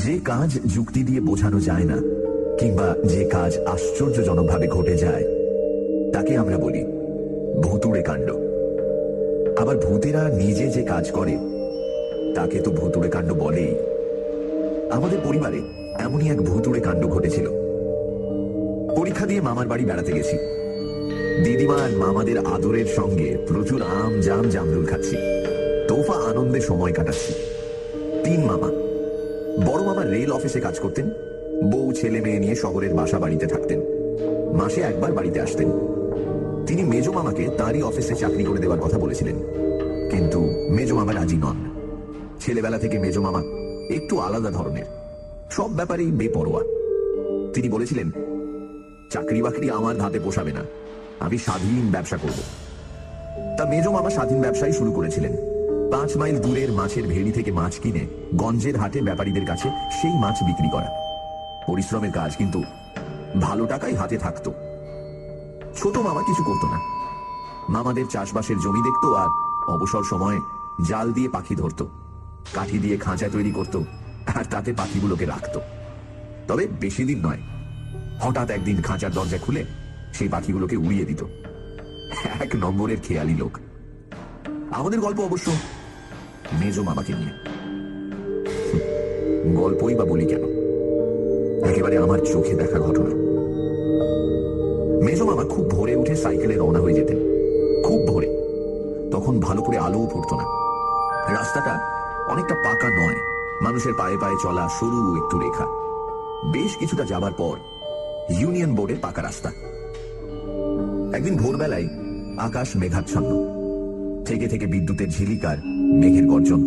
যে কাজ যুক্তি দিয়ে বোঝানো যায় না, কিংবা যে কাজ আশ্চর্যজনকভাবে ঘটে যায়, তাকে আমরা বলি ভুতুড়ে কাণ্ড। আবার ভূতেরা নিজে যে কাজ করে তাকে তো ভুতুড়ে কাণ্ড বলেই। আমাদের পরিবারে এমনই এক ভুতুড়ে কাণ্ড ঘটেছিল। পরীক্ষা দিয়ে মামার বাড়ি বেড়াতে গেছি। দিদিমা আর মামাদের আদরের সঙ্গে প্রচুর আম জাম জামরুল খাচ্ছি। তোফা আনন্দে সময় কাটাচ্ছি। 3 মামা। বড় মামা রেল অফিসে কাজ করতেন, বউ ছেলে মেয়ে নিয়ে শহরের বাসা বাড়িতে থাকতেন। মাসে একবার বাড়িতে আসতেন। তিনি মেজ মামাকে তাঁরই অফিসে চাকরি করে দেওয়ার কথা বলেছিলেন, কিন্তু মেজ মামা রাজি নন। ছেলেবেলা থেকে মেজ মামা একটু আলাদা ধরনের, সব ব্যাপারেই বেপরোয়া। তিনি বলেছিলেন, চাকরি বাকরি আমার ধাতে পোষাবে না, আমি স্বাধীন ব্যবসা করব। তা মেজ মামা স্বাধীন ব্যবসাই শুরু করেছিলেন। 5 মাইল দূরের মাছের ভেড়ি থেকে মাছ কিনে গঞ্জের হাটে ব্যাপারীদের কাছে সেই মাছ বিক্রি করা। পরিশ্রমের কাজ, কিন্তু ভালো টাকাই হাতে থাকতো। ছোট মামা কিছু করতো না। মামাদের চাষবাসের জমি দেখতো আর অবসর সময় জাল দিয়ে পাখি ধরতো, কাঠি দিয়ে খাঁচা তৈরি করত আর তাতে পাখিগুলোকে রাখত। তবে বেশি দিন নয়, হঠাৎ একদিন খাঁচার দরজা খুলে সেই পাখিগুলোকে উড়িয়ে দিত। 1 নম্বরের খেয়ালি লোক। আমাদের গল্প অবশ্য মেজ মামাকে নিয়ে। গল্পই বা বলি কেন, একেবারে আমার চোখে দেখা ঘটনা। মেজ মামা খুব ভোরে উঠে সাইকেলে রওনা হয়ে যেতেন। খুব ভোরে, তখন ভালো করে আলোও ফুটতো না। রাস্তাটা অনেকটা পাকা নয়, মানুষের পায়ে পায়ে চলা সরু একটু রেখা। বেশ কিছুটা যাবার পর ইউনিয়ন বোর্ডের পাকা রাস্তা। একদিন ভোরবেলায় আকাশ মেঘাচ্ছন্ন, থেকে থেকে বিদ্যুতের ঝিলিকার, মেঘের গর্জন।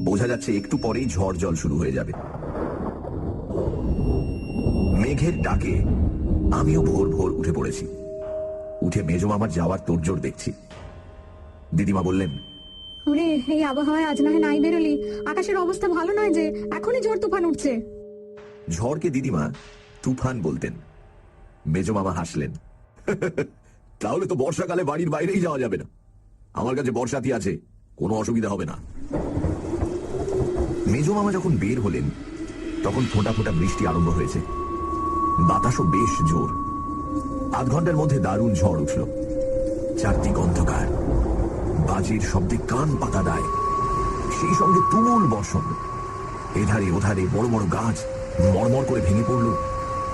বোঝা যাচ্ছে একটু পরেই ঝড় জল শুরু হয়ে যাবে। মেঘের ডাকে আমিও ভোর ভোর উঠে পড়েছি। উঠে মেজ মামার যাওয়ার তোড়জোড় দেখছি। দিদিমা বললেন, ওরে, এই আবহাওয়ায় আজ না হয় নাই বেরোলি। আকাশের অবস্থা ভালো নয় যে, এখনই ঝড় তুফান উঠছে। ঝড়কে দিদিমা তুফান বলতেন। মেজ মামা হাসলেন, তাহলে তো বর্ষাকালে বাড়ির বাইরেই যাওয়া যাবে না। আমার কাছে বর্ষাতি আছে, কোনো অসুবিধা হবে না। মেজ মামা যখন বের হলেন তখন ফোঁটা ফোঁটা বৃষ্টি আরম্ভ হয়েছে। বাতাসও বেশ জোর। 8 ঘন্টার মধ্যে দারুণ ঝড় উঠল। চারদিক অন্ধকার, বাজির শব্দে কান পাতা দেয়। সেই সঙ্গে তুমুল বর্ষণ। এধারে ওধারে বড় বড় গাছ মরমর করে ভেঙে পড়ল,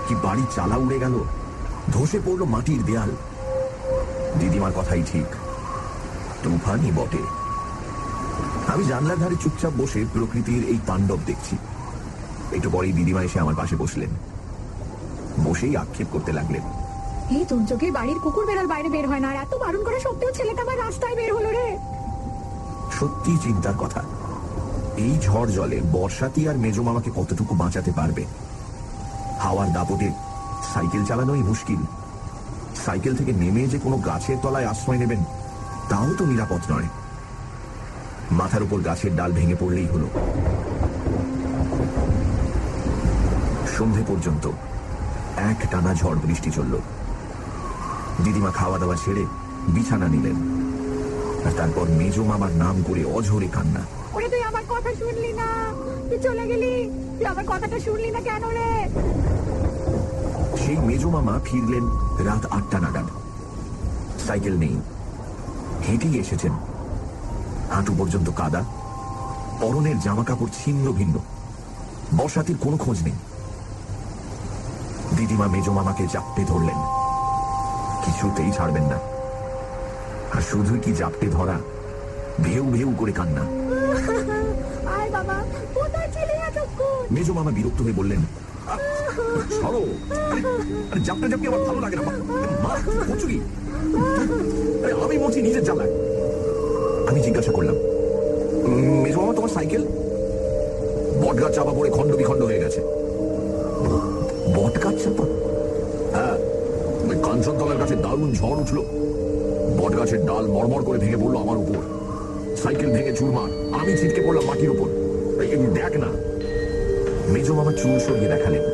কি বাড়ি চালা উড়ে গেল, ধসে পড়ল মাটির দেয়াল। দিদিমার কথাই ঠিক, তুফানই বটে। আমি জানলার ধারে চুপচাপ বসে প্রকৃতির এই তাণ্ডব দেখছি। একটু পরেই দিদিমা এসে আমার পাশে বসলেন। বসেই আক্ষেপ করতে লাগলেন, এই তোর চোখে বাড়ির কুকুর বেড়াল বাইরে বের হয় না, আর এত বারণ করা সত্ত্বেও ছেলেটা আমার রাস্তায় বের হলো রে। সত্যি চিন্তার কথা। এই ঝড় জলে বর্ষাতি আর মেজ মামাকে কতটুকু বাঁচাতে পারবে? হাওয়ার দাপটে সাইকেল চালানোই মুশকিল। সাইকেল থেকে নেমে যে কোনো গাছের তলায় আশ্রয় নেবেন, তাও তো নিরাপদ নয়। মাথার উপর গাছের ডাল ভেঙে পড়লেই হলো। সন্ধে পর্যন্ত একটানা ঝড় বৃষ্টি চলল। দিদিমা খাওয়া দাওয়া ছেড়ে বিছানা নিলেন, আর তারপর মেজ মামার নাম করে অঝরে কান্না। ওরে, তুই আমার কথা শুনলি না, তুই চলে গেলি, তুই আমার কথাটা শুনলি না কেন রে? সেই মেজ মামা ফিরলেন রাত 8টা নাগাদ। সাইকেল নেই, হেঁটেই এসেছেন। হাঁটু পর্যন্ত কাদা, পরনের জামা কাপড় ছিন্ন ভিন্ন। বর্ষাতির কোনো খোঁজ নেই। দিদিমা মেজ মামাকে জাপটে ধরলেন, কিছুতেই ছাড়বেন না। আর শুধু কি জাপটে ধরা, ভেউ ভেউ করে কান্না। মেজ মামা বিরক্ত হয়ে বললেন, ছাড়ো, জাপটা জাপটি আমার ভালো লাগে না। মা, করছো কি? আমি মরছি নিজের জ্বালায়। আমি জিজ্ঞাসা করলাম, মেজ মামা, তোমার সাইকেল? বটগাছ চাপা পড়ে খণ্ড বিখণ্ড হয়ে গেছে। বটগাছ চাপা? হ্যাঁ, কাঞ্চনতলার কাছে দারুণ ঝড় উঠল। বটগাছের ডাল মরমর করে ভেঙে পড়লো আমার উপর। সাইকেল ভেঙে চুরমার, আমি ছিটকে পড়লাম মাটির উপর। দেখ না। মেজ মামা চুল সরিয়ে দেখালেন।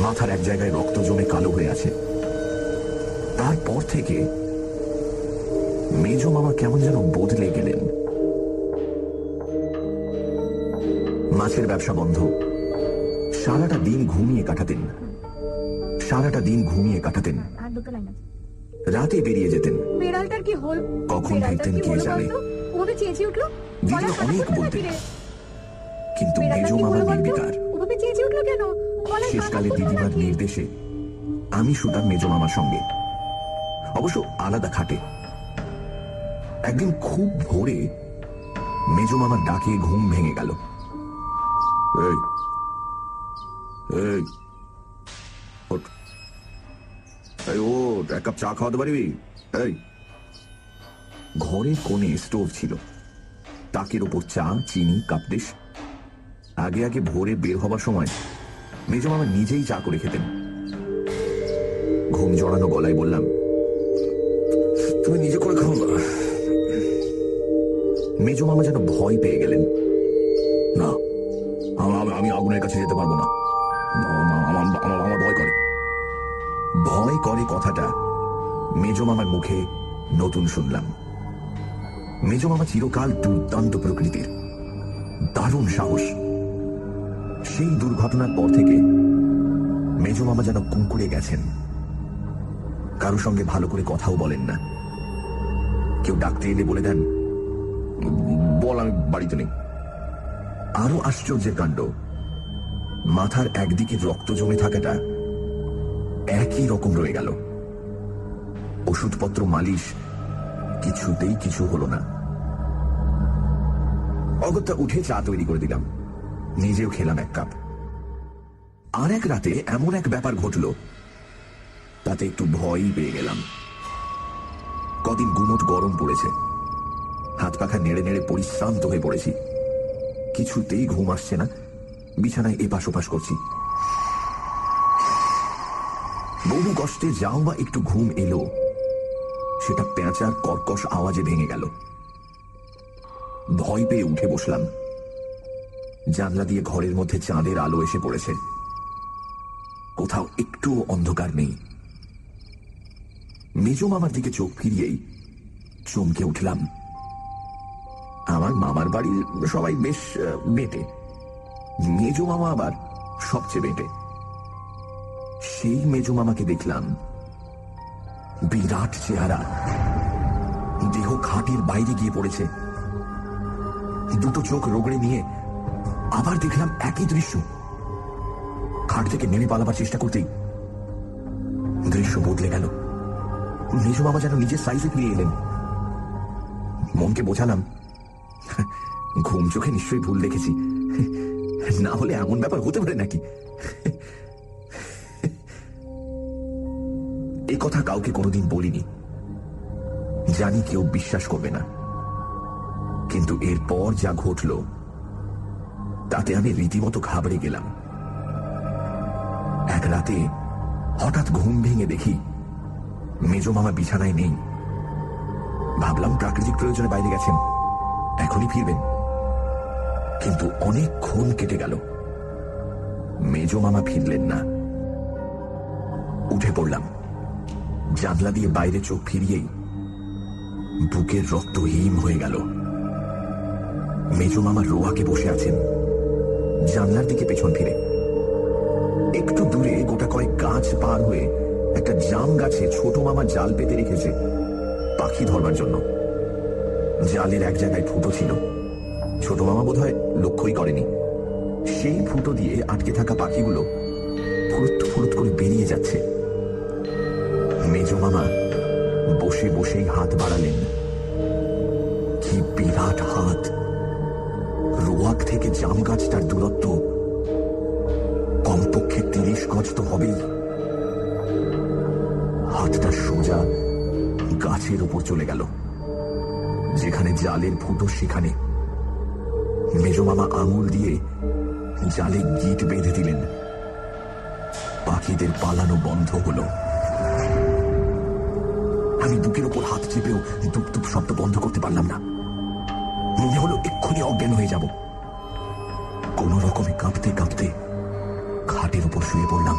মাথার এক জায়গায় রক্ত জমে কালো হয়ে আছে। তারপর থেকে মেজ মামা কেমন যেন বদলে গেলেন। মাছের ব্যবসা বন্ধ। সারাটা দিন ঘুমিয়ে কাটাতেন। আর দুটো লাইন আছে। রাতে বেরিয়ে যেতেন। বিড়ালটার কি হল? কখন বিড়ালটার ফিরতেন কি কে হলো জানে। বলতো? ওভাবে চেঁচিয়ে উঠলো। দিদি গলা অনেক ফাটা বলতেন, নাকি রে? কিন্তু বিড়ালটার মেজ কি মামা হলো বলতো? নির্বিকার। ওভাবে চেঁচিয়ে উঠলো কেন? গলায় শেষকালে ফাটা ফুটলো দিদিমার নাকি? নির্দেশে আমি শুতাম মেজ মামার সঙ্গে, অবশ্য আলাদা খাটে। একদিন খুব ভোরে মেজ মামার ডাকে ঘুম ভেঙে গেল। এই এই ওঠ, এই ওঠ, এক কাপ চা খাওয়াতে পারবি? এই ঘরের কোণে স্টোভ ছিল, তাকের ওপর চা, চিনি, কাপডিশ। আগে আগে ভোরে বের হবার সময় মেজ মামা নিজেই চা করে খেতেন। ঘুম জড়ানো গলায় বললাম, তুমি নিজে করে খাও না। মেজ মামা যেন ভয় পেয়ে গেলেন। না, আমি আগুনের কাছে যেতে পারবো না, আমার ভয় করে। ভয় করে কথাটা মেজ মামার মুখে নতুন শুনলাম। মেজ মামা চিরকাল দুর্দান্ত প্রকৃতির, দারুণ সাহস। সেই দুর্ঘটনার পর থেকে মেজ মামা যেন কুঁকুড়ে গেছেন। কারো সঙ্গে ভালো করে কথাও বলেন না। কেউ ডাকতে এলে বলে দেন, বল আমি বাড়িতে নেই। আরো আশ্চর্যের কাণ্ড, মাথার একদিকে রক্ত জমে থাকাটা একই রকম রয়ে গেল। ওষুধপত্র, মালিশ, কিছুতেই কিছু হলো না। অগত্যা উঠে চা তৈরি করে দিলাম, নিজেও খেলাম এক কাপ। আর এক রাতে এমন এক ব্যাপার ঘটল, তাতে একটু ভয়ই পেয়ে গেলাম। কদিন গুমোট গরম পড়েছে, হাত পাখা নেড়ে নেড়ে পরিশ্রান্ত হয়ে পড়েছি। কিছুতেই ঘুম আসছে না, বিছানায় এপাশ ওপাশ করছি। বহু কষ্টে যাও বা একটু ঘুম এলো, সেটা পেঁচার কর্কশ আওয়াজে ভেঙে গেল। ভয় পেয়ে উঠে বসলাম। জানলা দিয়ে ঘরের মধ্যে চাঁদের আলো এসে পড়েছে, কোথাও একটু অন্ধকার নেই। মেজ মামার দিকে চোখ ফিরিয়েই চমকে উঠলাম। আমার মামার বাড়ির সবাই বেশ বেঁটে, মেজ মামা আবার সবচেয়ে বেঁটে। সেই মেজ মামাকে দেখলাম, বিরাট চেহারা, দেহ খাটের বাইরে গিয়ে পড়েছে। দুটো চোখ রোগড়ে নিয়ে আবার দেখলাম একই দৃশ্য। খাট থেকে নেমে পালাবার চেষ্টা করতেই দৃশ্য বদলে গেল। মেজ মামা যেন নিজের সাইজে ফিরে এলেন। মনকে বোঝালাম, ঘুম চোখে নিশ্চয়ই ভুল দেখেছি, না হলে এমন ব্যাপার হতে পারে নাকি। এ কথা কাউকে কোনোদিন বলিনি, জানি কেউ বিশ্বাস করবে না। কিন্তু এরপর যা ঘটল, তাতে আমি রীতিমতো ঘাবড়ে গেলাম। এক রাতে হঠাৎ ঘুম ভেঙে দেখি মেজ মামা বিছানায় নেই। ভাবলাম প্রাকৃতিক প্রয়োজনে বাইরে গেছেন, এখনই ফিরবেন। কিন্তু অনেকক্ষণ কেটে গেল, মেজ মামা ফিরলেন না। উঠে পড়লাম, জানলা দিয়ে বাইরে চোখ ফিরিয়েই বুকের রক্ত হিম হয়ে গেল। মেজ মামা রোয়াকে বসে আছেন, জানলার দিকে পেছন ফিরে। একটু দূরে গোটা কয়েক গাছ পার হয়ে একটা জাম গাছে ছোট মামা জাল পেতে রেখেছে পাখি ধরবার জন্য। জালের এক জায়গায় ফুটো ছিল, ছোট মামা বোধহয় লক্ষ্যই করেনি। সেই ফুটো দিয়ে আটকে থাকা পাখিগুলো ফুরুত ফুরুত করে বেরিয়ে যাচ্ছে। মেজ মামা বসে বসেই হাত বাড়ালেন। কি বিরাট হাত! রোয়াক থেকে জাম গাছটার দূরত্ব কমপক্ষে 30 গজ তো হবেই। হাতটা সোজা গাছের উপর চলে গেল, যেখানে জালের ফুটো সেখানে। মেজ মামা আঙুল দিয়ে জালে গিট বেঁধে দিলেন। পাখিদের পালানো বন্ধ হলো। আমি বুকের ওপর হাত চেপেও দুপ দুপ শব্দ বন্ধ করতে পারলাম না। মনে হলো এক্ষুনি অজ্ঞান হয়ে যাব। কোন রকমে কাঁপতে কাঁপতে খাটের উপর শুয়ে পড়লাম।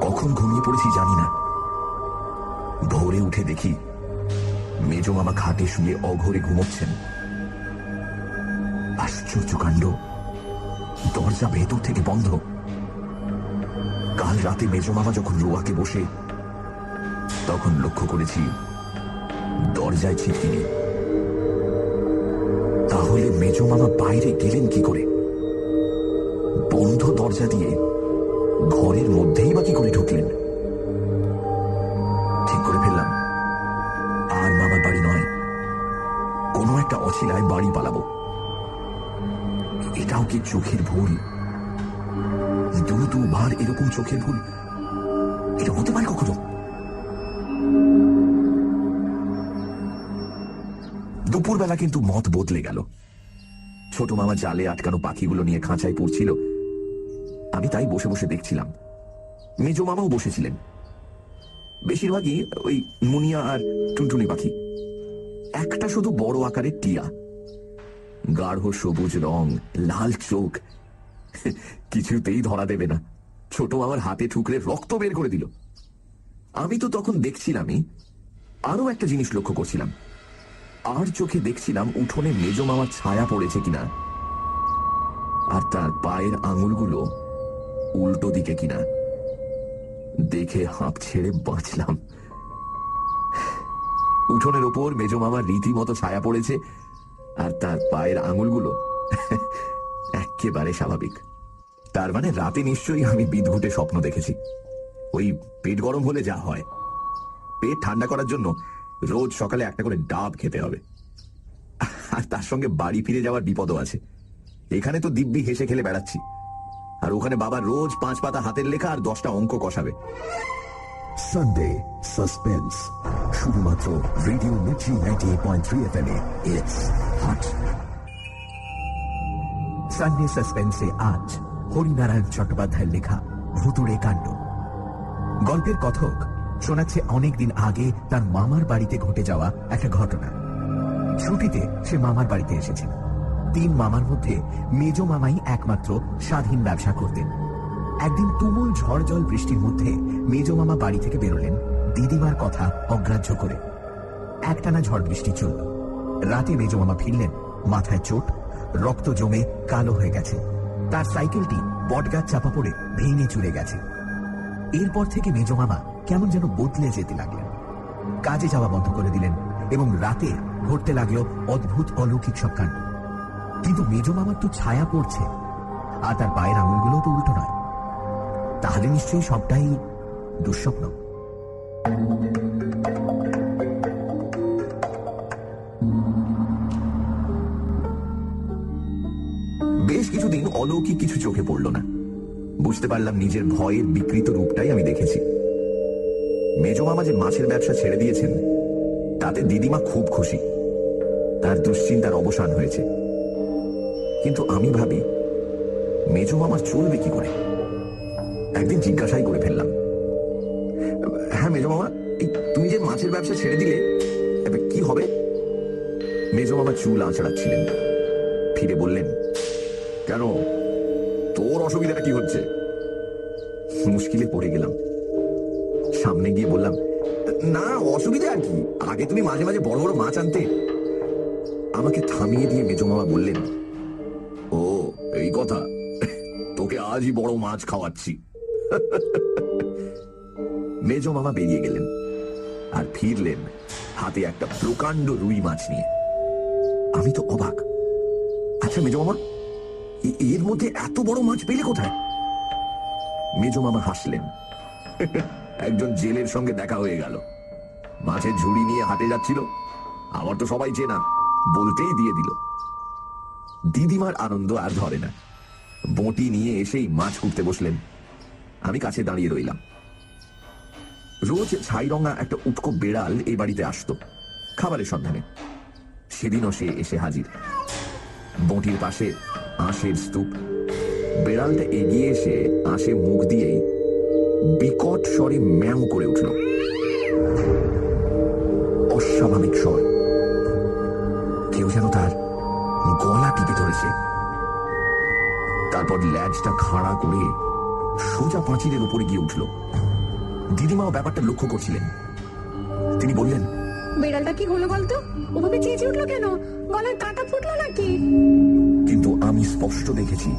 কখন ঘুমিয়ে পড়েছি জানি না। ভোরে উঠে দেখি মেজ মামা খাটে শুয়ে অঘোরে ঘুমোচ্ছেন। আশ্চর্য কাণ্ড, দরজা ভেতর থেকে বন্ধ। কাল রাতে মেজো মামা যখন রোয়াকে বসে, তখন লক্ষ্য করেছি দরজায় ছিটকি নেই। তাহলে মেজো মামা বাইরে গেলেন কি করে? বন্ধ দরজা দিয়ে ঘরের মধ্যেই বা কি করে ঢুকলেন? ঠিক করে ফেললাম, আর মামার বাড়ি নয়, কোনো একটা অছিলায় বাড়ি পালাবো। এটাও কি চোখের ভুল? দুবার এরকম চোখের ভুল এটা হতে পারে কখনো? দুপুরবেলা কিন্তু মত বদলে গেল। ছোট মামা জালে আটকানো পাখিগুলো নিয়ে খাঁচায় পড়ছিল, আমি তাই বসে বসে দেখছিলাম। মেজো মামাও বসেছিলেন। বেশিরভাগই ওই মুনিয়া আর টুনটুনি পাখি। একটা শুধু বড় আকারের টিয়া, গাঢ় সবুজ রং, লাল চোখ, কিছুতেই ধরা দেবে না। ছোট মামার হাতে ঠুকরে রক্ত বের করে দিল। আমি তো তখন দেখছিলামই, আরো একটা জিনিস লক্ষ্য করছিলাম। আর চোখে দেখছিলাম উঠোনে মেজো মামার ছায়া পড়েছে কিনা, আর তার পায়ের আঙুলগুলো উল্টো দিকে কিনা। দেখে হাঁপ ছেড়ে বাঁচলাম। উঠোনের ওপর মেজো মামার রীতিমতো ছায়া পড়েছে, আর তার পায়ের আঙুলগুলো একেবারে স্বাভাবিক। তার মানে রাতে নিশ্চয়ই আমি বিদঘুটে স্বপ্ন দেখেছি। ওই পেট গরম হলে যা হয়, পেট ঠান্ডা করার জন্য রোজ সকালে একটা করে ডাব খেতে হবে। আর তার সঙ্গে বাড়ি ফিরে যাওয়ার বিপদও আছে। এখানে তো দিব্যি হেসে খেলে বেড়াচ্ছি, আর ওখানে বাবা রোজ 5 পাতা হাতের লেখা আর 10টা অঙ্ক কষাবে। সানডে সাসপেন্স, শুধুমাত্র রেডিও মির্চি 98.3 FM এ। It's hot. সানডে সাসপেন্সে আজ হরিনারায়ণ চট্টোপাধ্যায়ের লেখা ভুতুড়ে কাণ্ড। গল্পের কথক শোনাচ্ছে অনেকদিন আগে তার মামার বাড়িতে ঘটে যাওয়া একটা ঘটনা। ছুটিতে সে মামার বাড়িতে এসেছে। 3 মামার মধ্যে মেজো মামাই একমাত্র স্বাধীন ব্যবসা করতেন। একদিন তুমুল ঝড় জল বৃষ্টির মধ্যে মেজো মামা বাড়ি থেকে বেরোলেন দিদিমার কথা অগ্রাহ্য করে। একটানা ঝড় বৃষ্টি চলল। রাতে মেজো মামা ফিরলেন, মাথায় চোট, রক্ত জমে কালো হয়ে গেছে। তার সাইকেলটি বটগাছ চাপা পড়ে ভেঙে চুরে গেছে। এরপর থেকে মেজো মামা কেমন যেন বদলে যেতে লাগলেন। কাজে যাওয়া বন্ধ করে দিলেন এবং রাতে ঘটতে লাগলো অদ্ভুত অলৌকিক সব কাণ্ড। কিন্তু মেজো মামার তো ছায়া পড়ছে, আর তার পায়ের আঙুলগুলো তো উল্টো নয়। তাহলে নিশ্চয়ই সবটাই দুঃস্বপ্ন। বেশ কিছুদিন অলৌকিক কিছু চোখে পড়ল না। বুঝতে পারলাম নিজের ভয়ের বিকৃত রূপটাই আমি দেখেছি। মেজো মামা যে মাছের ব্যবসা ছেড়ে দিয়েছেন, তাতে দিদিমা খুব খুশি। তার দুশ্চিন্তার অবসান হয়েছে। কিন্তু আমি ভাবি, মেজো মামার চলবে কি করে? একদিন জিজ্ঞাসাই করে ফেললাম, হ্যাঁ মেজো মামা, তুমি যে মাছের ব্যবসা ছেড়ে দিলে, এবার কি হবে? মেজো মামা চুল আঁচড়াচ্ছিলেন। ফিরে বললেন, কেন, তোর অসুবিধাটা কি হচ্ছে? মুশকিলে পড়ে গেলাম। সামনে গিয়ে বললাম, না অসুবিধা আর কি, আগে তুমি মাঝে মাঝে বড় বড় মাছ আনতে। আমাকে থামিয়ে দিয়ে মেজো মামা বললেন, ও এই কথা, তোকে আজই বড় মাছ খাওয়াচ্ছি। মেজো মামা বেরিয়ে গেলেন আর ফিরলেন হাতে একটা প্রকাণ্ড রুই মাছ নিয়ে। আমি তো অবাক। আচ্ছা মেজো মামা, এর মধ্যে এত বড় মাছ পেলে কোথায়? মেজো মামা হাসলেন, একজন জেলের সঙ্গে দেখা হয়ে গেল। মাছের ঝুড়ি নিয়ে হাটে যাচ্ছিল, আমার তো সবাই চেনা, বলতেই দিয়ে দিল। দিদিমার আনন্দ আর ধরে না। বঁটি নিয়ে এসেই মাছ কুটতে বসলেন। আমি কাছে দাঁড়িয়ে রইলাম। রোজ ছাইরঙা একটা উটকো বেড়াল এই বাড়িতে আসতো খাবারের সন্ধানে। সেদিনও সে এসে হাজির। বঁটির পাশে আঁশের স্তূপ। বেড়ালটা এগিয়ে এসে আঁশে মুখ দিয়েই বিকট স্বরে ম্যাও করে উঠল। অস্বাভাবিক স্বর। কেউ যেন তার গলা টিপে ধরেছে। তারপর ল্যাজটা খাড়া করে সোজা পাঁচিলের উপরে গিয়ে উঠল। দিদিমাও ব্যাপারটা লক্ষ্য করছিলেন। তিনি বললেন, বিড়ালটা কি হলো বলতো? ওভাবে চেঁচিয়ে উঠলো কেন? গলার কাঁটা ফুটলো নাকি? কিন্তু আমি স্পষ্ট দেখেছি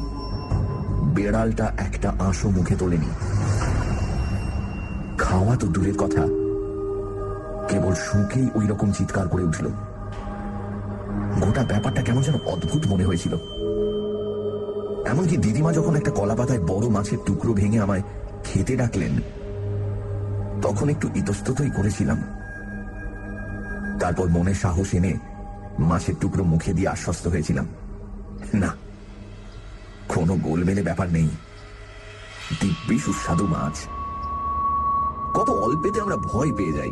বেড়ালটা একটা আঁশও মুখে তোলেনি। খাওয়া তো দূরের কথা, কেবল শুঁকেই ওই রকম চিৎকার করে উঠল। গোটা ব্যাপারটা কেমন যেন অদ্ভুত মনে হয়েছিল। এমনকি দিদিমা যখন একটা কলা পাতায় বড় মাছের টুকরো ভেঙে আমায় খেতে ডাকলেন, তখন একটু ইতস্ততই করেছিলাম। তারপর মনে সাহস এনে মাছের টুকরো মুখে দিয়ে আশ্বস্ত হয়েছিলাম, না, কোনো গোলমেলে ব্যাপার নেই, দিব্যি সুস্বাদু মাছ। কত অল্পেতে আমরা ভয় পেয়ে যাই।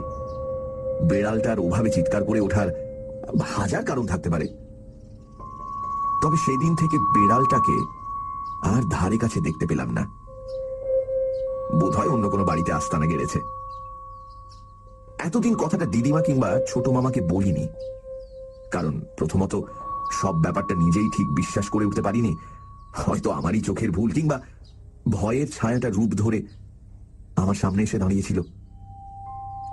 বেড়ালটার ওভাবে চিৎকার করে ওঠার হাজার কারণ থাকতে পারে, তবে সেই দিন থেকে বেড়ালটাকে আর ধারে কাছে দেখতে পেলাম না। বোধহয় অন্য কোনো বাড়িতে আস্তানা গেড়েছে। এতদিন কথাটা দিদিমা কিংবা ছোট মামাকে বলিনি, কারণ প্রথমত সব ব্যাপারটা নিজেই ঠিক বিশ্বাস করে উঠতে পারিনি। হয়তো আমারই চোখের ভুল, কিংবা ভয়ের ছায়াটা রূপ ধরে আমার সামনে এসে দাঁড়িয়েছিল।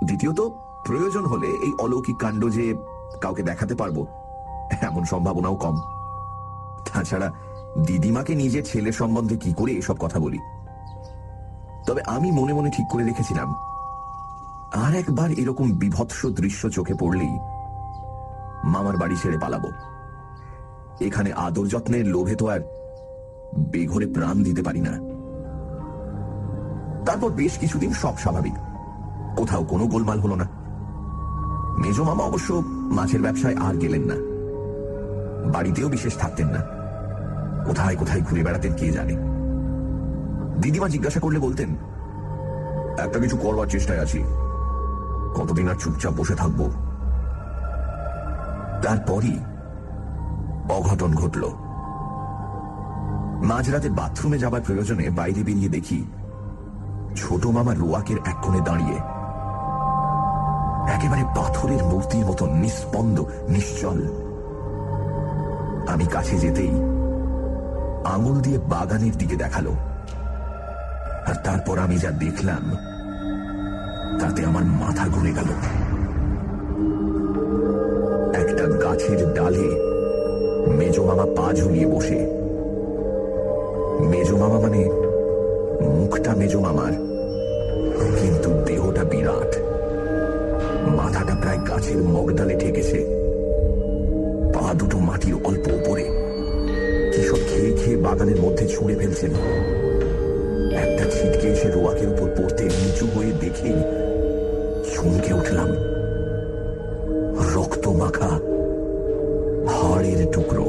দ্বিতীয়ত, প্রয়োজন হলে এই অলৌকিক কাণ্ড যে কাউকে দেখাতে পারবো এমন সম্ভাবনাও কম। তাছাড়া দিদিমাকে নিজের ছেলে সম্বন্ধে কি করে এসব কথা বলি? তবে আমি মনে মনে ঠিক করে রেখেছিলাম, আর একবার এরকম বিভৎস দৃশ্য চোখে পড়লেই মামার বাড়ি ছেড়ে পালাবো। এখানে আদর যত্নের লোভে তো আর বেঘরে প্রাণ দিতে পারি না। তারপর বেশ কিছুদিন সব স্বাভাবিক, কোথাও কোনো গোলমাল হলো না। মেজ মামা অবশ্য মাছের ব্যবসায় আর গেলেন না, বাড়িতেও বিশেষ থাকতেন না, কোথায় কোথায় ঘুরে বেড়াতেন কে জানে। দিদিমা জিজ্ঞাসা করলে বলতেন, একটা কিছু করবার চেষ্টায় আছি, কতদিন আর চুপচাপ বসে থাকবো। তারপরই অঘটন ঘটল। মাঝরাতে বাথরুমে যাবার প্রয়োজনে বাইরে বেরিয়ে দেখি ছোট মামা রোয়াকের এক কোণে দাঁড়িয়ে, একেবারে পাথরের মূর্তির মতো নিস্পন্দ, নিশ্চল। আমি কাছে যেতেই আঙুল দিয়ে বাগানের দিকে দেখালো, আর তারপর আমি যা দেখলাম তাতে আমার মাথা ঘুরে গেল। একটা গাছের ডালে মেজ মামা পা ঝুলিয়ে বসে। মেজ মামা মানে মুখটা মেজ মামার, কিন্তু দেহটা বিরাট। মাথাটা প্রায় গাছের মগডালে ঠেকেছে, পা দুটো মাটির অল্প উপরে, কিসব খেয়ে খেয়ে বাগানের মধ্যে ছুঁড়ে ফেলছেন। একটা ছিটকে এসে রোয়াকের উপর পড়তে নিচু হয়ে দেখেই চমকে উঠলাম। রক্ত মাখা হাড়ের টুকরো,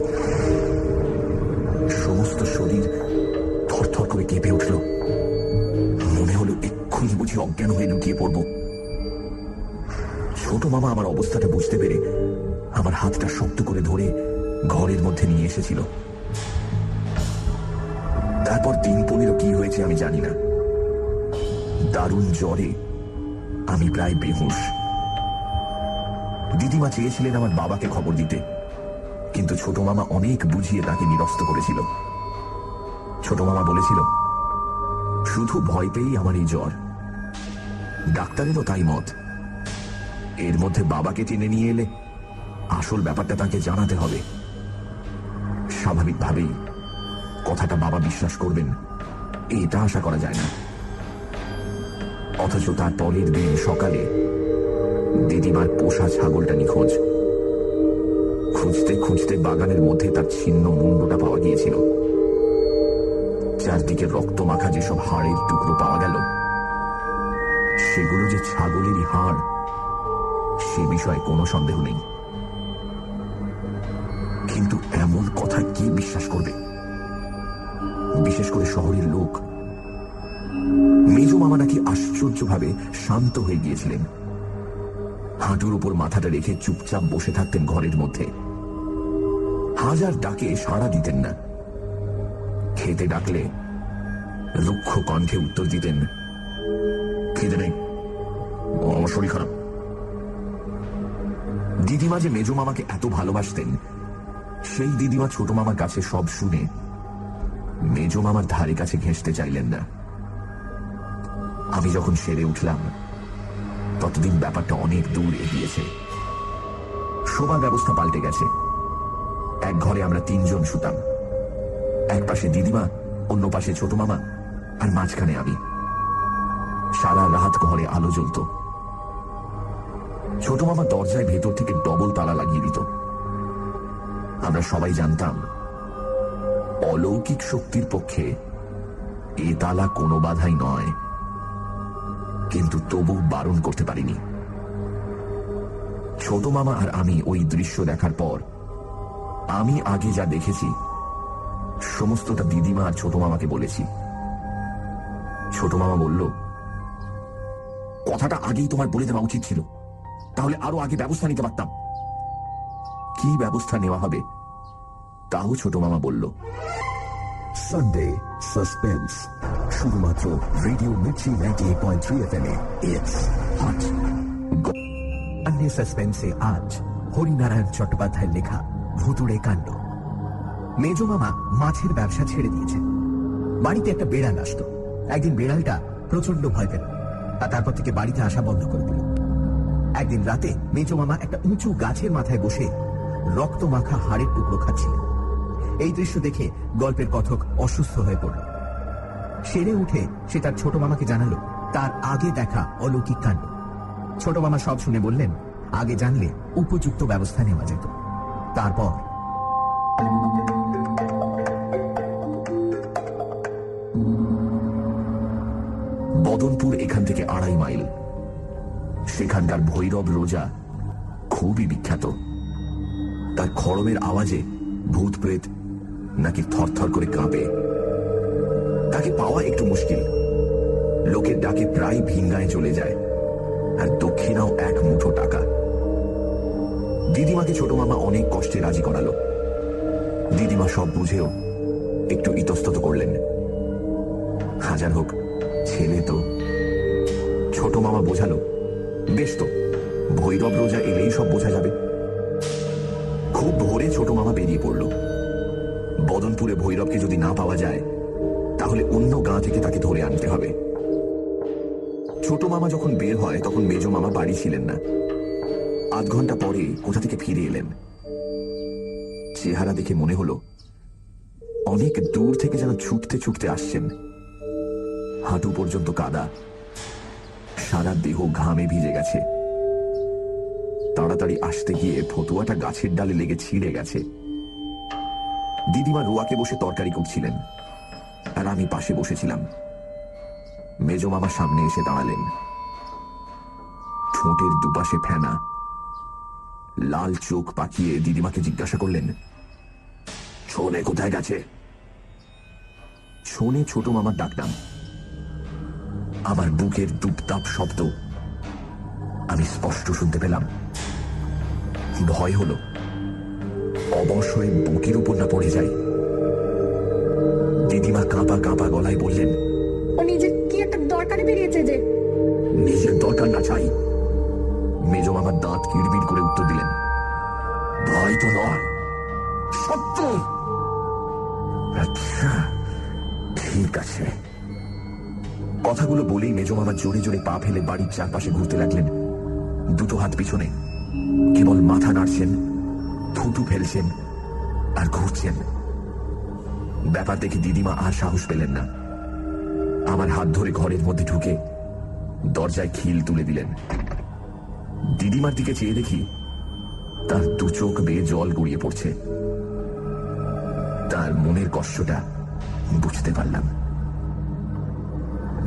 সমস্ত শরীর থরথর করে কেঁপে উঠল। মনে হলো এক্ষুনি বুঝি অজ্ঞান হয়ে লুটিয়ে পড়ব। ছোট মামা আমার অবস্থাটা বুঝতে পেরে আমার হাতটা শক্ত করে ধরে ঘরের মধ্যে নিয়ে এসেছিল। তারপর দিন 15 কি হয়েছে আমি জানি না। দারুণ জ্বরে আমি প্রায় বেহুঁশ। দিদিমা চেয়েছিলেন আমার বাবাকে খবর দিতে, কিন্তু ছোট মামা অনেক বুঝিয়ে তাকে নিরস্ত করেছিল। ছোট মামা বলেছিল, শুধু ভয় পেয়েই আমার এই জ্বর। ডাক্তারেরও তাই মত। এর মধ্যে বাবাকে টেনে নিয়ে এলে আসল ব্যাপারটা তাকে জানাতে হবে। স্বাভাবিকভাবেই কথাটা বাবা বিশ্বাস করবেন এটা আশা করা যায় না। অথচ তার পরের দিন সকালে দিদিমার পোষা ছাগলটা নিখোঁজ। খুঁজতে খুঁজতে বাগানের মধ্যে তার ছিন্ন মুন্ডটা পাওয়া গিয়েছিল। চারদিকে রক্ত মাখা যেসব হাড়ের টুকরো পাওয়া গেল, সেগুলো যে ছাগলেরই হাড় সে বিষয়ে কোনো সন্দেহ নেই। কিন্তু এমন কথা কে বিশ্বাস করবে, বিশেষ করে শহরের লোক? মেজ মামা নাকি আশ্চর্যভাবে শান্ত হয়ে গিয়েছিলেন। হাঁটুর উপর মাথাটা রেখে চুপচাপ বসে থাকতেন ঘরের মধ্যে। হাজার ডাকে সাড়া দিতেন না। খেতে ডাকলে রুক্ষ কণ্ঠে উত্তর দিতেন, খিদে নেই, আমার শরীর খারাপ। দিদিমা যে মেজ মামাকে এত ভালোবাসতেন, সেই দিদিমা ছোট মামার কাছে সব শুনে মেজ মামার ধারে কাছে ঘেঁষতে চাইলেন না। আমি যখন সেরে উঠলাম, ততদিন ব্যাপারটা অনেক দূর এগিয়েছে। শোবার ব্যবস্থা পাল্টে গেছে। এক ঘরে আমরা 3 জন শুতাম। এক পাশে দিদিমা অন্য পাশে ছোট মামা, আর মাঝখানে আমি। সারা রাত ঘরে আলো জ্বলত। ছোট মামা দরজায় ভেতর থেকে ডবল তালা লাগিয়ে দিত। আমরা সবাই জানতাম অলৌকিক শক্তির পক্ষে এ তালা কোনো বাধাই নয়, কিন্তু তবু বারণ করতে পারিনি। ছোট মামা আর আমি ওই দৃশ্য দেখার পর আমি আগে যা দেখেছি সমস্তটা দিদিমা আর ছোট মামাকে বলেছি। ছোট মামা বলল, কথাটা আগেই তোমার বলে দেওয়া উচিত ছিল, তাহলে আরো আগে ব্যবস্থা নিতে পারতাম। কি ব্যবস্থা নেওয়া হবে তাও ছোট মামা বলল। সানডে সাসপেন্স, শুধুমাত্র রেডিও মির্চি 98.3 FM এ। It's hot. সানডে সাসপেন্সে আজ হরিনারায়ণ চট্টোপাধ্যায়ের লেখা ভুতুড়ে কাণ্ড। মেজ মামা মাছের ব্যবসা ছেড়ে দিয়েছে। বাড়িতে একটা বেড়াল আসতো। একদিন বেড়ালটা প্রচন্ড ভয় পেল আর তারপর থেকে বাড়িতে আসা বন্ধ করে দিল। একদিন রাতে মেজ মামা একটা উঁচু গাছের মাথায় বসে রক্ত মাখা হাড়ের টুকরো খাচ্ছিলেন। এই দৃশ্য দেখে গল্পের কথক অসুস্থ হয়ে পড়ল। সেরে উঠে সে তার ছোট মামাকে জানালো তার আগে দেখা অলৌকিক কাণ্ড। ছোট মামা সব শুনে বললেন, আগে জানলে উপযুক্ত ব্যবস্থা নেওয়া যেত। তারপর বদনপুর এখান থেকে 2.5 মাইল। সেখানকার ভৈরব রোজা খুবই বিখ্যাত। তার খড়মের আওয়াজে ভূত প্রেত নাকি থরথর করে কাঁপে। তাকে পাওয়া একটু মুশকিল। লোকের ডাকে প্রায় ভিঙ্গায় চলে যায়, আর দক্ষিণাও 1 মুঠো টাকা। দিদিমাকে ছোট মামা অনেক কষ্টে রাজি করালো। দিদিমা সব বুঝেও একটু ইতস্তত করলেন। হাজার হোক, ছেলে তো। ছোট মামা বোঝালো, বেশ তো, ভৈরব রোজা এলেই সব বোঝা যাবে। খুব ভোরে ছোট মামা বেরিয়ে পড়ল। বদনপুরে ভৈরবকে যদি না পাওয়া যায় তাহলে অন্য গাঁ থেকে তাকে ধরে আনতে হবে। ছোট মামা যখন বের হয় তখন মেজ মামা বাড়ি ছিলেন না। আধ ঘন্টা পরে কোথা থেকে ফিরে এলেন। চেহারা দেখে মনে হলো অনেক দূর থেকে যেন ছুটতে ছুটতে আসছেন। হাঁটু পর্যন্ত কাদা, সারা দেহ ঘামে ভিজে গেছে। তাড়াতাড়ি আসতে গিয়ে ফতুয়াটা গাছের ডালে লেগে ছিঁড়ে গেছে। দিদিমা রোয়াকে বসে তরকারি করছিলেন, আর আমি পাশে বসেছিলাম। মেজ মামা সামনে এসে দাঁড়ালেন। ঠোঁটের দুপাশে ফেনা, লাল চোখ পাকিয়ে দিদিমাকে জিজ্ঞাসা করলেন, ছোনে কোথায় গেছে? ছোনে ছোট মামার ডাকনাম। আমার বুকের দুপদাপ শব্দ আমি স্পষ্ট শুনতে পেলাম। ভয় হলো অবশ হয়ে বুকের উপর না পড়ে যাই। দিদিমা কাঁপা কাঁপা গলায় বললেন, ও নিজের কি একটা দরকারে বেরিয়েছে যে। নিজের দরকার না চাই। মেজ মামার দাঁত কিড়বিড় করে উত্তর দিলেন, ভয় তো নয়, সত্য। আচ্ছা, ঠিক আছে। কথাগুলো বলেই মেজ মামা জোরে জোরে পা ফেলে বাড়ির চারপাশে ঘুরতে লাগলেন। দুটো হাত পিছনে, কেবল মাথা নাড়ছেন, থুতু ফেলছেন আর ঘুরছেন। ব্যাপার দেখে দিদিমা আর সাহস পেলেন না। আমার হাত ধরে ঘরের মধ্যে ঢুকে দরজায় খিল তুলে দিলেন। দিদিমার দিকে চেয়ে দেখি তার দু চোখ বেয়ে জল গড়িয়ে পড়ছে। তার মনের কষ্টটা বুঝতে পারলাম।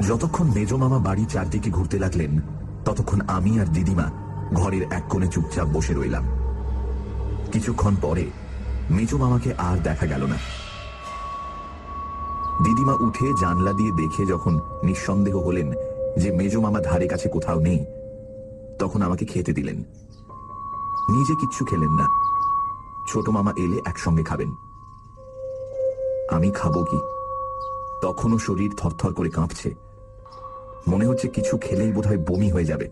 যতক্ষণ মেজ মামা বাড়ি চারদিকে ঘুরতে লাগলেন ততক্ষণ আমি আর দিদিমা ঘরের এক কোণে চুপচাপ বসে রইলাম। কিছুক্ষণ পরে মেজ মামাকে আর দেখা গেল না। দিদিমা উঠে জানলা দিয়ে দেখে যখন নিঃসন্দেহ হলেন যে মেজ মামা ধারে কাছে কোথাও নেই, তখন আমাকে খেতে দিলেন। নিজে কিচ্ছু খেলেন না। ছোট মামা এলে একসঙ্গে খাবেন। আমি খাবো কি? তখনও শরীর থরথর করে কাঁপছে। মনে হচ্ছে কিছু খেলেই বোধহয় বমি হয়ে যাবে।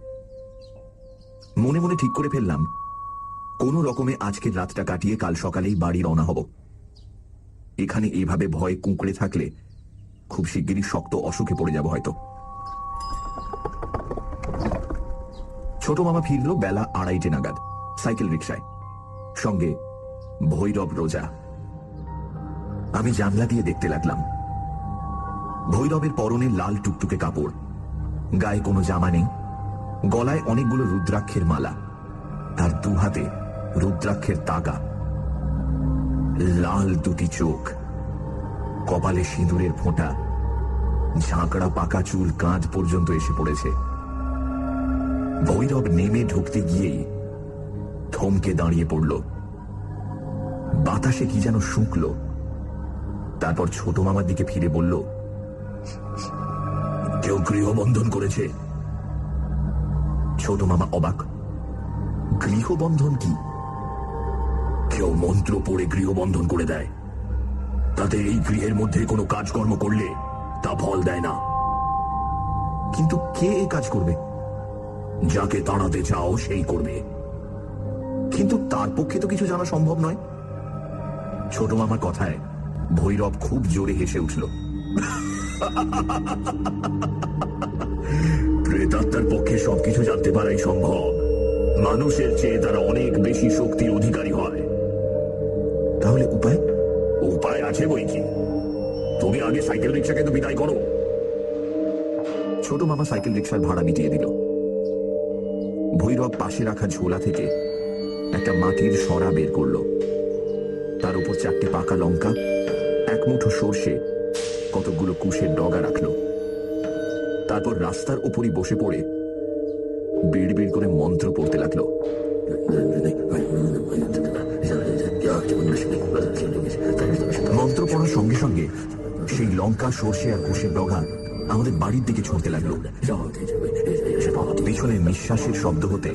মনে মনে ঠিক করে ফেললাম কোনো রকমে আজকের রাতটা কাটিয়ে কাল সকালেই বাড়ি রওনা হব। এখানে এইভাবে ভয়ে কুঁকড়ে থাকলে খুব শিগগিরই শক্ত অসুখে পড়ে যাব হয়তো। ছোট মামা ফিরল বেলা 2:30 নাগাদ, সাইকেল রিকশায়, সঙ্গে ভৈরব রোজা। আমি জানলা দিয়ে দেখতে লাগলাম। ভৈরবের পরনে লাল টুকটুকে কাপড়, গায়ে কোনো জামা নেই, গলায় অনেকগুলো রুদ্রাক্ষের মালা, আর দু হাতে রুদ্রাক্ষের তাগা, লাল দুটি চোখ, কপালে সিঁদুরের ফোঁটা, ঝাঁকড়া পাকা চুল কাঁধ পর্যন্ত এসে পড়েছে। ভৈরব নেমে ঢুকতে গিয়েই থমকে দাঁড়িয়ে পড়ল। বাতাসে কি যেন শুঁকল। তারপর ছোট মামার দিকে ফিরে বলল, কেউ গৃহবন্ধন করেছে? ছোট মামা অবাক। গৃহবন্ধন কি? কেউ মন্ত্র পড়ে গৃহবন্ধন করে দেয়, তাতে এই গৃহের মধ্যে কোনো কাজকর্ম করলে তা ফল দেয় না। কিন্তু কে এই কাজ করবে? যাকে তাড়াতে চাও সেই করবে, কিন্তু তার পক্ষে তো কিছু জানা সম্ভব নয়। ছোট মামার কথায় ভৈরব খুব জোরে হেসে উঠল। প্রেতাত্মার পক্ষে সবকিছু জানতে পারাই সম্ভব। মানুষের চেয়ে তারা অনেক বেশি শক্তির অধিকারী হয়। তাহলে উপায়? উপায় আছে বই কি। তুমি আগে সাইকেল রিক্সাকে তো বিদায় করো। ছোট মামা সাইকেল রিক্সার ভাড়া মিটিয়ে দিল। ভৈরব পাশে রাখা ঝোলা থেকে একটা মাটির সরা বের করলো। তার উপর 4টে পাকা লঙ্কা, এক মুঠো সর্ষে, কতগুলো কুশের ডগা রাখলো। তারপর রাস্তার উপরই বসে পড়ে বিড় বিড় করে মন্ত্র পড়তে লাগলো। মন্ত্র পড়ার সঙ্গে সঙ্গে সেই লঙ্কা, সর্ষে আর কুশের ডগা আমাদের বাড়ির দিকে ছুটতে লাগলো। পিছনে নিঃশ্বাসের শব্দ হতে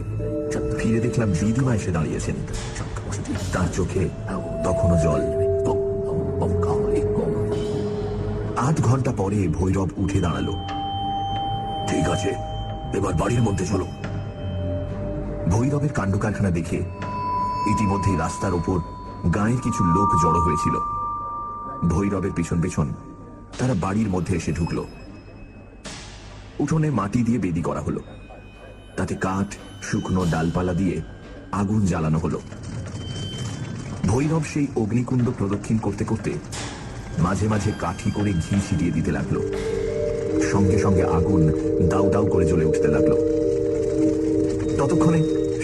ফিরে দেখলাম দিদিমা এসে দাঁড়িয়েছেন। তার চোখে তখনও জল। 8 ঘন্টা পরে ভৈরব উঠে দাঁড়ালো। ঠিক আছে, এবার বাড়ির মধ্যে চলো। ভৈরবের কাণ্ড কারখানা দেখে ইতিমধ্যেই রাস্তার ওপর গাঁয়ের কিছু লোক জড়ো হয়েছিল। ভৈরবের পিছন পিছন তারা বাড়ির মধ্যে এসে ঢুকল। উঠোনে মাটি দিয়ে বেদি করা হলো, তাতে কাঠ, শুকনো ডালপালা দিয়ে আগুন জ্বালানো হলো। ভৈরব সেই অগ্নিকুণ্ড প্রদক্ষিণ করতে করতে মাঝে মাঝে কাঠি করে ঘি ছিটিয়ে দিতে লাগলো। সঙ্গে সঙ্গে আগুন দাউ দাউ করে জ্বলে উঠতে লাগলো। ততক্ষণে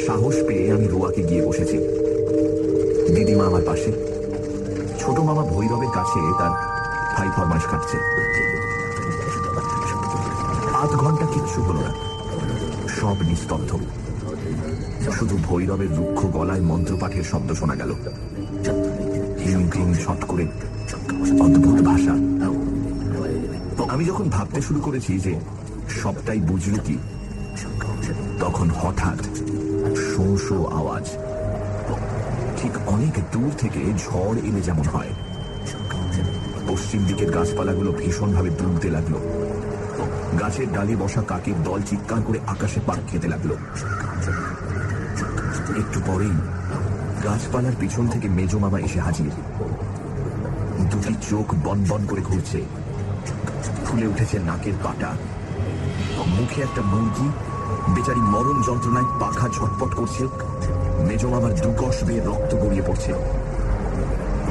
সাহস পেয়ে আমি রোয়াকে গিয়ে বসেছি। দিদিমা আমার পাশে, ছোট মামা ভৈরবের কাছে তার ভাই ফরমাইশ কাটছে। 8 ঘন্টা কিচ্ছু হলো না, সব নিস্তব্ধ। শুধু ভৈরবের রুক্ষ গলায় মন্ত্রপাঠের শব্দ শোনা গেল। হিম ক্রিম ছট করে অদ্ভুত ভাষা। আমি যখন ভাবতে শুরু করেছি যে সবটাই বুঝল কি, তখন হঠাৎ শোঁ শোঁ আওয়াজ। ঠিক অনেক দূর থেকে ঝড় এলে যেমন হয়। পশ্চিম দিকের গাছপালাগুলো ভীষণভাবে দুলতে লাগলো। গাছের ডালে বসা কাকের দল চিৎকার করে আকাশে পাক খেতে লাগলো। একটু পরেই গাছপালার পিছন থেকে মেজো মামা এসে হাজির। দুটি চোখ বন বন করে ঘুরছে, ফুলে উঠেছে নাকের পাটা, মুখে একটা মুরগি, বেচারি মরণ যন্ত্রণায় পাখা ঝটপট করছে। মেজো মামার দুকশ বেয়ে রক্ত গড়িয়ে পড়ছে।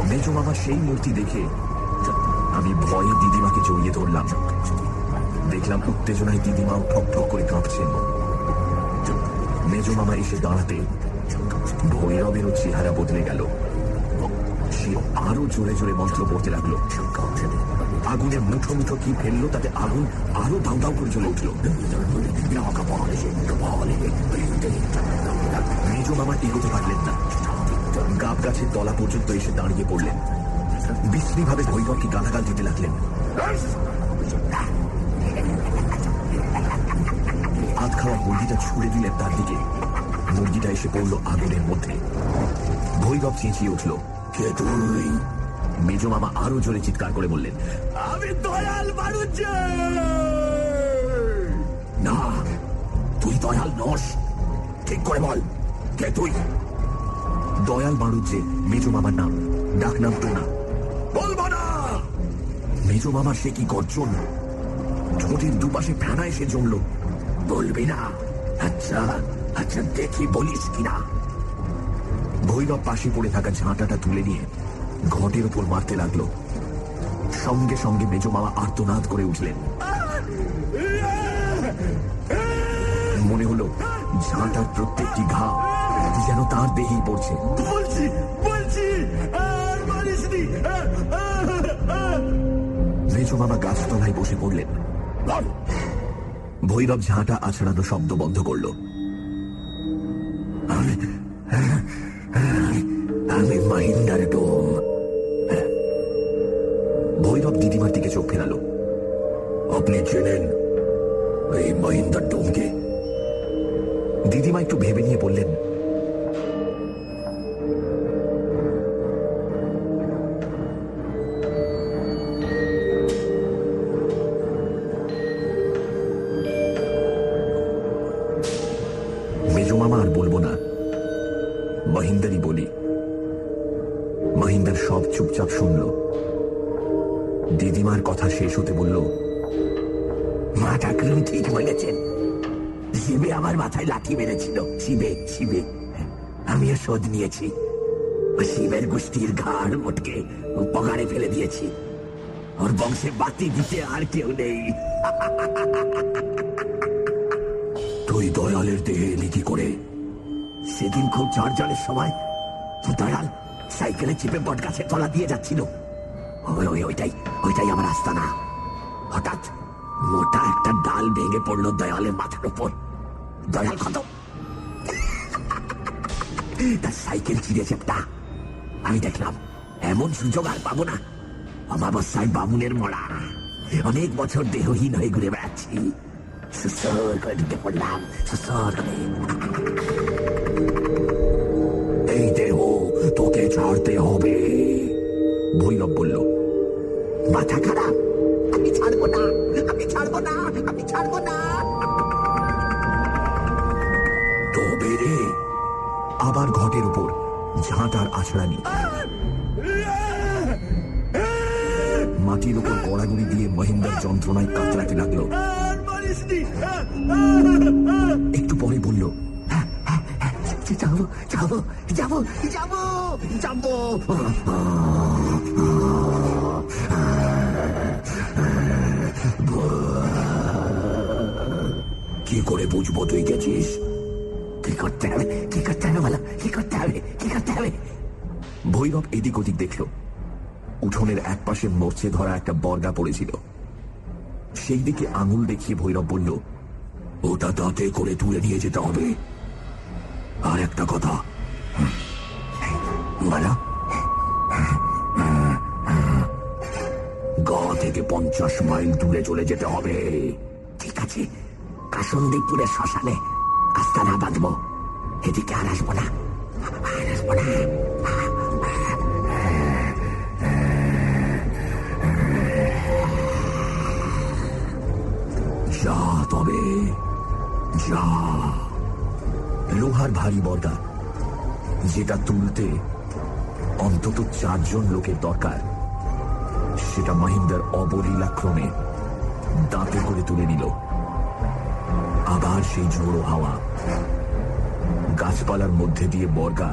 মেজো মামা সেই মূর্তি দেখে আমি ভয়ে দিদিমাকে জড়িয়ে ধরলাম। দেখলাম উত্তেজনায় দিদিমাও ঠক ঠক করে কাঁপছেন। মেজো মামা এসে দাঁড়াতে ভৈরবেরও চেহারা বদলে গেল। সে আরো জোরে জোরে মন্ত্র পড়তে লাগলো। আগুনের মুঠো মুঠো কি ফেললো, তাতে আগুন আরো দাউ দাউ করে জ্বলে উঠল। মেজো মামা এগোতে পারলেন না, গাব গাছের তলা পর্যন্ত এসে দাঁড়িয়ে পড়লেন। বিশ্রীভাবে ভৈরবকে গালাগাল দিতে লাগলেন। আধ খাওয়া মুরগিটা ছুড়ে দিলেন তার দিকে। মুরগিটা এসে পড়ল আগুনের মধ্যে। ভৈরব চেঁচিয়ে উঠল, কে তুই? মেজো মামা আরো জোরে চিৎকার করে বললেন, আমি দয়াল বাড়ুজ্জে। না, তুই দয়াল নস, ঠিক করে বল, কে তুই? দয়াল বাড়ুজ্জে মেজো মামার নাম, ডাক নাম টোনা। বলবো না। মেজো মামার সে কি গর্জন! ঠোঁটের দুপাশে ফেনা এসে জমল। বলবি না? আচ্ছা আচ্ছা, দেখি বলিস কিনা। ভৈরব পাশে পড়ে থাকা ঝাঁটাটা তুলে নিয়ে ঘটের উপর মারতে লাগলো। সঙ্গে সঙ্গে মেজ মামা আর্তনাদ করে উঠলেন। মনে হলো ঝাঁটার প্রত্যেকটি ঘা যেন তার দেহেই পড়ছে। মেজ মামা গাছতলায় বসে পড়লেন। ভৈরব ঝাঁটা আছড়ানো শব্দ বন্ধ করল। আমি মহিন্দার ডোম। ভৈরব দিদিমার দিকে চোখ ফেরালো। আপনি চেনেন এই মহিন্দার ডোমকে? দিদিমা একটু ভেবে নিয়ে বললেন, মেজো মামা আর বলবো না, মহিন্দারই বলি। মহিন্দার সব চুপচাপ শুনল। দিদিমার কথা শেষ হতে বলল, মা ঠাকুরুন ঠিক বলেছেন। শিবে আমার মাথায় লাঠি মেরেছিল। শিবে আমিও শোধ নিয়েছি। শিবের গোষ্ঠীর ঘাড় মোটকে পগারে ফেলে দিয়েছি। ওর বংশে বাতি দিতে আর কেউ নেই। তুই দয়ালের দেহে এলি কি করে? সেদিন খুব ঝড় জলের সময় দয়াল সাইকেলে চেপে বট গাছের তলা দিয়ে যাচ্ছিল। ওইটাই আমার আস্তানা। হঠাৎ মোটা একটা ডাল ভেঙে পড়লো দয়ালের মাথার উপর। দয়াল কত তার সাইকেল চিড়ে চেপটা। আমি দেখলাম এমন সুযোগ আর পাবো না। অমাবস্যায় বামুনের মরা। অনেক বছর দেহহীন হয়ে ঘুরে বেড়াচ্ছি। সুসর করে ঢুকে পড়লাম। সুসর করে। এই দেহ তোকে ছাড়তে হবে, ভৈরব বলল। মাথা খারাপ? আমি ছাড়বো না। তবে রে, আবার ঘটের উপর ঝাঁটার আছড়ানি। মাটির উপর গড়াগড়ি দিয়ে মহিন্দার যন্ত্রণায় কাতরাতে লাগলো। একটু পরে বলল, যাবো। কি করে বুঝবো তুই গেছিস? কি করতে হবে বলো? কি করতে হবে? ভৈরব এদিক ওদিক দেখল। উঠোনের এক পাশে মরচে ধরা একটা বর্গা পড়েছিল। সেই দিকে আঙুল দেখিয়ে ভৈরব বলল, ওটা দাঁতে করে তুলে নিয়ে যেতে হবে। আর একটা কথা, বলো। গা থেকে 50 মাইল দূরে চলে যেতে হবে। ঠিক আছে, কাসন্দীপুরের শ্মশানে আস্তানা বাঁধবো। এদিকে আর আসবো না। যা তবে যা। লোহার ভারী বর্গা, যেটা তুলতে অন্তত 4 জন লোকের দরকার, সেটা মহিন্দার অবলীলাক্রমে দাঁতে করে তুলে নিল। আবার সেই ঝোড়ো হাওয়া। গাছপালার মধ্যে দিয়ে বর্গা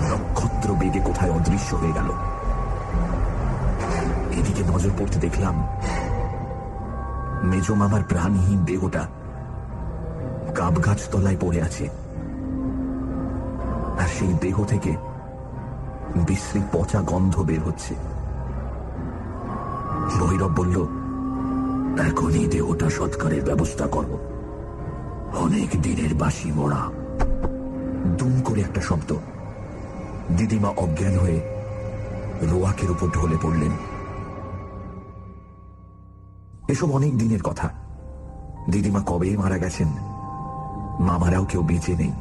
নক্ষত্র বেগে কোথায় অদৃশ্য হয়ে গেল। এদিকে নজর পড়তে দেখলাম মেজ মামার প্রাণহীন দেহটা কাব গাছ তলায় পড়ে আছে। আর সেই দেহ থেকে বিশ্রী পচা গন্ধ বের হচ্ছে। ভৈরব বলল, এখনই দেহটা সৎকারের ব্যবস্থা করো। অনেক দিনের বাসি মোড়া। দুম করে একটা শব্দ। দিদিমা অজ্ঞান হয়ে রোয়াকের উপর ঢলে পড়লেন। এসব অনেক দিনের কথা। দিদিমা কবে মারা গেছেন। মামারাও কেউ বেঁচে নেই।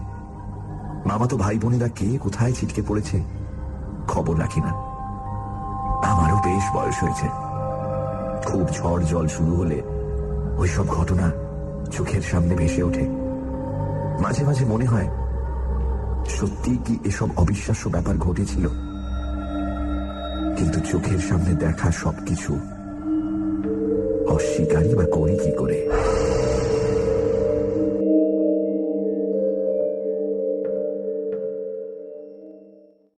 মামা তো ভাই বোনেরা কে কোথায় ছিটকে পড়েছে খবর রাখি না। আমারও বেশ বয়স হয়েছে। খুব ঝড় জল শুরু হলে ওইসব ঘটনা চোখের সামনে ভেসে ওঠে। মাঝে মাঝে মনে হয় সত্যি কি এসব অবিশ্বাস্য ব্যাপার ঘটেছিল। কিন্তু চোখের সামনে দেখা সবকিছু অস্বীকারই বা করি কি করে।